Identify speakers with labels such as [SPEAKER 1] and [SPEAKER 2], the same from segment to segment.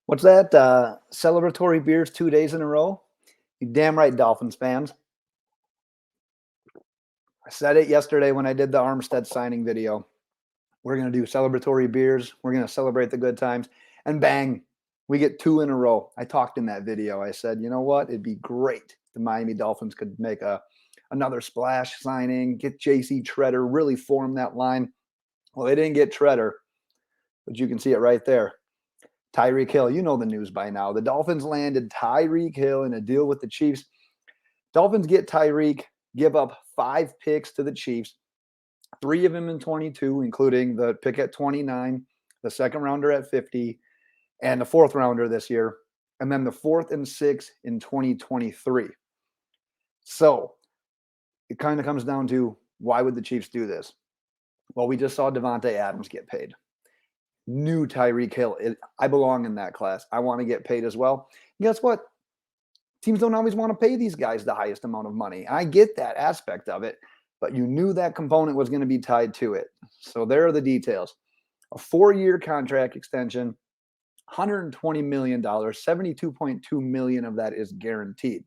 [SPEAKER 1] What's that? Celebratory beers 2 days in a row? You damn right, Dolphins fans. I said it yesterday when I did the Armstead signing video. We're going to do celebratory beers. We're going to celebrate the good times. And bang, we get 2 in a row. I talked in that video. I said, you know what? It'd be great. The Miami Dolphins could make another splash signing, get JC Treader, really form that line. Well, they didn't get Treader, but you can see it right there. Tyreek Hill, you know the news by now. The Dolphins landed Tyreek Hill in a deal with the Chiefs. Dolphins get Tyreek, give up 5 picks to the Chiefs, 3 of them in 22, including the pick at 29, the second rounder at 50, and the 4th rounder this year, and then the 4th and 6th in 2023. So it kind of comes down to, why would the Chiefs do this? Well, we just saw Devontae Adams get paid. New Tyreek Hill. I belong in that class. I want to get paid as well. And guess what? Teams don't always want to pay these guys the highest amount of money. I get that aspect of it, but you knew that component was going to be tied to it. So there are the details. A 4-year contract extension, $120 million, $72.2 million of that is guaranteed.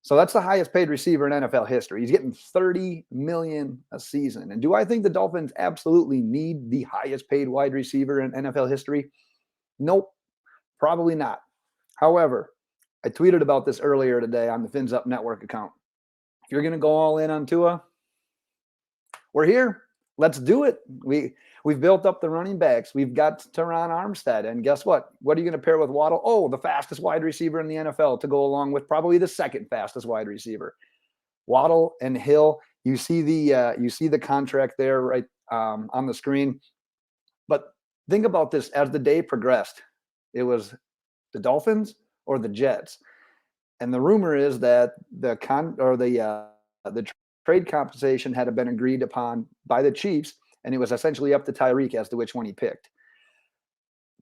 [SPEAKER 1] So that's the highest paid receiver in NFL history. He's getting $30 million a season. And do I think the Dolphins absolutely need the highest paid wide receiver in NFL history? Nope, probably not. However, I tweeted about this earlier today on the Fins Up Network account. If you're going to go all in on Tua, we're here. Let's do it. We've built up the running backs. We've got Terron Armstead. And guess what? What are you going to pair with Waddle? Oh, the fastest wide receiver in the NFL to go along with probably the second fastest wide receiver. Waddle and Hill. You see the contract there right on the screen. But think about this. As the day progressed, it was the Dolphins or the Jets. And the rumor is that the trade compensation had been agreed upon by the Chiefs, and it was essentially up to Tyreek as to which one he picked.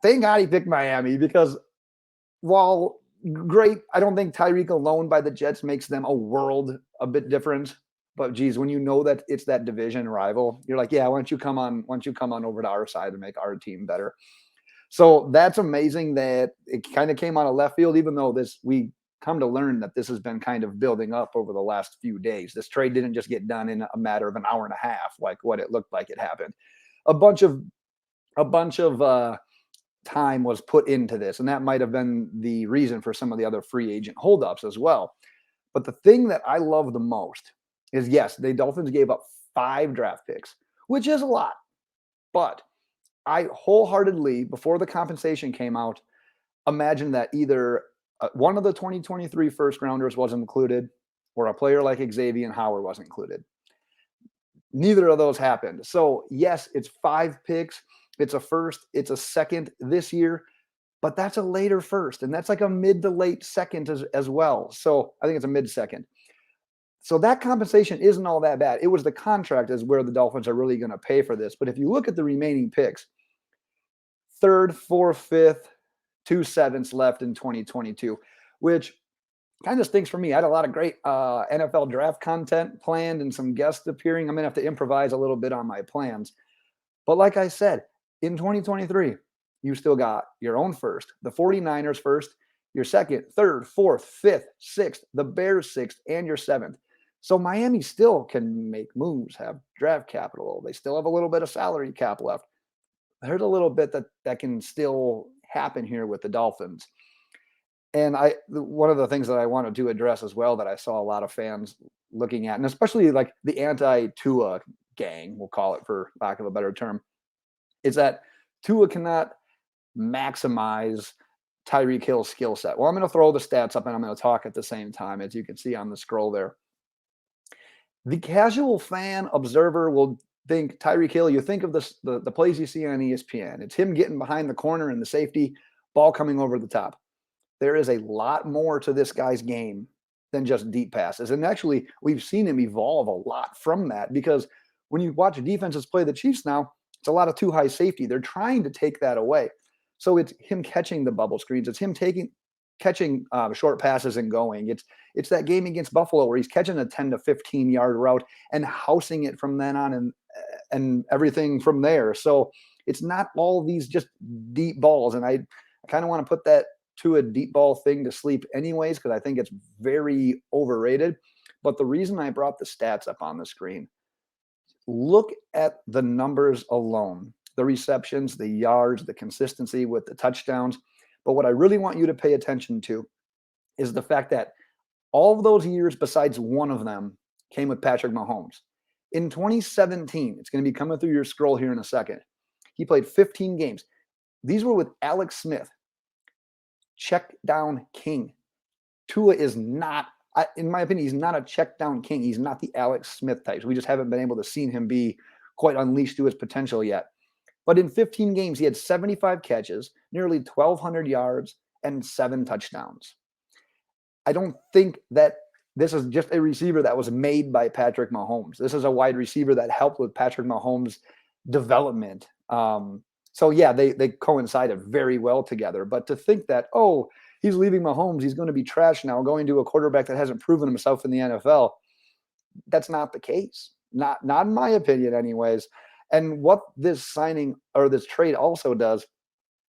[SPEAKER 1] Thank God he picked Miami, because while great, I don't think Tyreek alone by the Jets makes them a bit different. But geez, when you know that it's that division rival, you're like, yeah, why don't you come on over to our side and make our team better? So that's amazing that it kind of came out of left field, even though we come to learn that this has been kind of building up over the last few days. This trade didn't just get done in a matter of an hour and a half, like what it looked like it happened. A bunch of time was put into this, and that might have been the reason for some of the other free agent holdups as well. But the thing that I love the most is, yes, the Dolphins gave up 5 draft picks, which is a lot. But I wholeheartedly, before the compensation came out, imagined that either one of the 2023 first rounders was included, or a player like Xavier Howard was included. Neither of those happened. So yes, it's 5 picks. It's a first, it's a second this year, but that's a later first, and that's like a mid to late second as well. So I think it's a mid second. So that compensation isn't all that bad. It was the contract is where the Dolphins are really going to pay for this. But if you look at the remaining picks, 3rd, 4th, 5th, 2 7ths left in 2022, which kind of stinks for me. I had a lot of great NFL draft content planned and some guests appearing. I'm going to have to improvise a little bit on my plans. But like I said, in 2023, you still got your own first, the 49ers first, your second, 3rd, 4th, 5th, 6th, the Bears 6th, and your 7th. So Miami still can make moves, have draft capital. They still have a little bit of salary cap left. There's a little bit that can still happen here with the Dolphins. And one of the things that I wanted to address as well that I saw a lot of fans looking at, and especially like the anti-Tua gang, we'll call it for lack of a better term, is that Tua cannot maximize Tyreek Hill's skill set. Well, I'm going to throw the stats up and I'm going to talk at the same time, as you can see on the scroll there. The casual fan observer will think Tyreek Hill, you think of the plays you see on ESPN. It's him getting behind the corner and the safety, ball coming over the top. There is a lot more to this guy's game than just deep passes. And actually, we've seen him evolve a lot from that, because when you watch defenses play the Chiefs now, it's a lot of too high safety. They're trying to take that away. So it's him catching the bubble screens. It's him catching short passes and going. It's that game against Buffalo where he's catching a 10 to 15 yard route and housing it from then on and everything from there. So it's not all these just deep balls. And I I kind of want to put that to a deep ball thing to sleep anyways, because I think it's very overrated. But the reason I brought the stats up on the screen, look at the numbers alone, the receptions, the yards, the consistency with the touchdowns. But what I really want you to pay attention to is the fact that all of those years, besides one of them, came with Patrick Mahomes. In 2017, it's going to be coming through your scroll here in a second. He played 15 games. These were with Alex Smith, check down king. Tua is not, in my opinion, he's not a check down king. He's not the Alex Smith types. We just haven't been able to see him be quite unleashed to his potential yet. But in 15 games, he had 75 catches, nearly 1,200 yards, and 7 touchdowns. I don't think that this is just a receiver that was made by Patrick Mahomes. This is a wide receiver that helped with Patrick Mahomes' development. So yeah, they coincided very well together. But to think that, oh, he's leaving Mahomes, he's going to be trash now, going to a quarterback that hasn't proven himself in the NFL, that's not the case. Not in my opinion, anyways. And what this signing or this trade also does,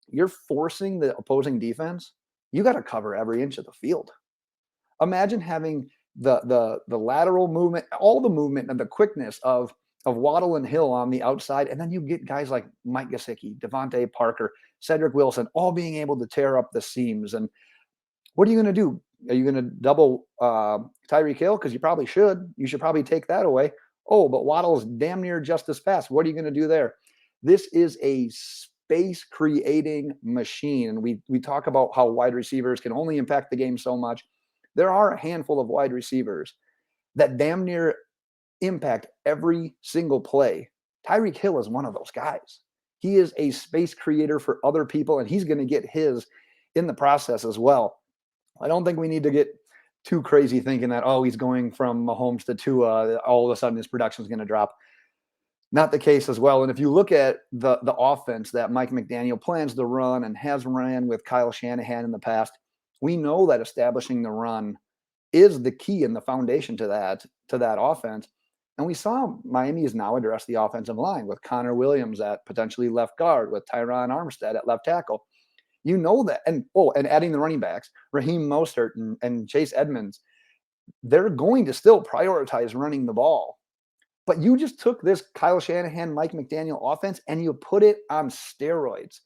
[SPEAKER 1] you're forcing the opposing defense. You got to cover every inch of the field. Imagine having the lateral movement, all the movement and the quickness of Waddle and Hill on the outside, and then you get guys like Mike Gesicki, Devontae Parker, Cedric Wilson, all being able to tear up the seams. And what are you going to do? Are you going to double Tyreek Hill? Because you probably should. You should probably take that away. Oh, but Waddle's damn near just as fast. What are you going to do there? This is a space creating machine. And we talk about how wide receivers can only impact the game so much. There are a handful of wide receivers that damn near impact every single play. Tyreek Hill is one of those guys. He is a space creator for other people, and he's going to get his in the process as well. I don't think we need to get too crazy thinking that, oh, he's going from Mahomes to Tua, all of a sudden his production is going to drop. Not the case as well. And if you look at the offense that Mike McDaniel plans to run and has ran with Kyle Shanahan in the past, we know that establishing the run is the key and the foundation to that offense. And we saw Miami has now addressed the offensive line with Connor Williams at potentially left guard, with Tyron Armstead at left tackle. You know that. And adding the running backs, Raheem Mostert and Chase Edmonds, they're going to still prioritize running the ball. But you just took this Kyle Shanahan, Mike McDaniel offense and you put it on steroids.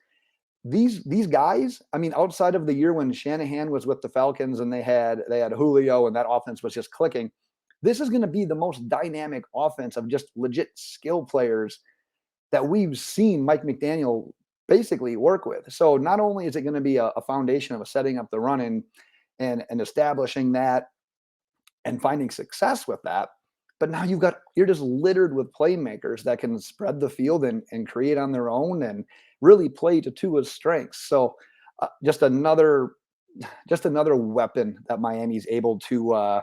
[SPEAKER 1] These guys, I mean, outside of the year when Shanahan was with the Falcons and they had Julio and that offense was just clicking, this is going to be the most dynamic offense of just legit skill players that we've seen Mike McDaniel basically work with. So not only is it going to be a foundation of setting up the run and establishing that and finding success with that, but now you're just littered with playmakers that can spread the field and create on their own and really play to Tua's strengths. So just another weapon that Miami's able to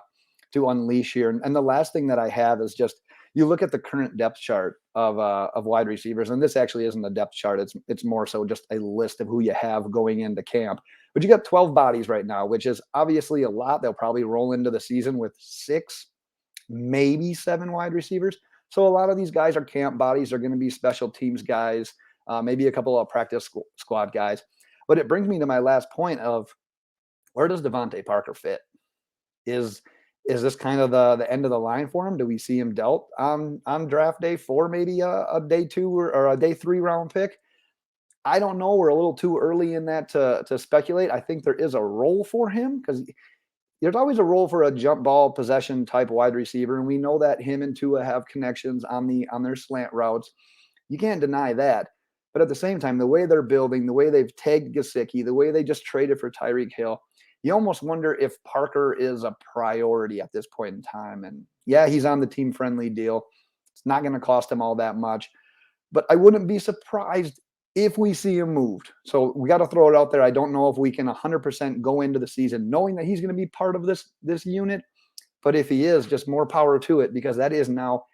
[SPEAKER 1] unleash here. And the last thing that I have is just, you look at the current depth chart of wide receivers, and this actually isn't a depth chart. It's more so just a list of who you have going into camp. But you got 12 bodies right now, which is obviously a lot. They'll probably roll into the season with 6, maybe 7 wide receivers. So a lot of these guys are camp bodies. They're going to be special teams guys, maybe a couple of practice squad guys. But it brings me to my last point of, where does Devontae Parker fit? Is this kind of the end of the line for him? Do we see him dealt on draft day 4, maybe a day 2 or a day 3 round pick? I don't know. We're a little too early in that to speculate. I think there is a role for him because there's always a role for a jump ball possession type wide receiver. And we know that him and Tua have connections on their slant routes. You can't deny that. But at the same time, the way they're building, the way they've tagged Gesicki, the way they just traded for Tyreek Hill, you almost wonder if Parker is a priority at this point in time. And yeah, he's on the team-friendly deal. It's not going to cost him all that much. But I wouldn't be surprised if we see him moved. So we got to throw it out there. I don't know if we can 100% go into the season knowing that he's going to be part of this unit. But if he is, just more power to it, because that is now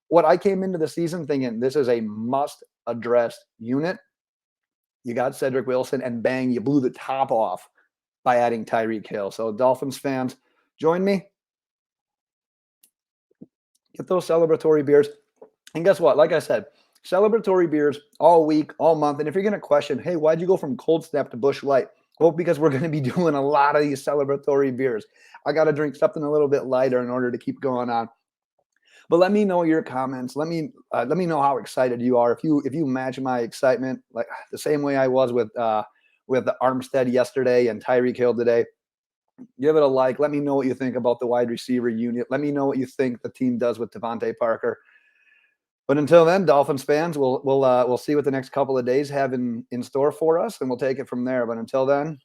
[SPEAKER 1] what I came into the season thinking. This is a must-address unit. You got Cedric Wilson, and bang, you blew the top off by adding Tyreek Hill. So Dolphins fans, join me. Get those celebratory beers. And guess what? Like I said, Celebratory beers all week, all month. And if you're going to question, hey, why'd you go from Cold Snap to Busch Light? Well, because we're going to be doing a lot of these celebratory beers. I got to drink something a little bit lighter in order to keep going on. But let me know your comments. Let me know how excited you are. If you match my excitement, like the same way I was with the Armstead yesterday and Tyreek Hill today, give it a like. Let me know what you think about the wide receiver unit. Let me know what you think the team does with Devontae Parker. But until then, Dolphins fans, we'll see what the next couple of days have in store for us, and we'll take it from there. But until then,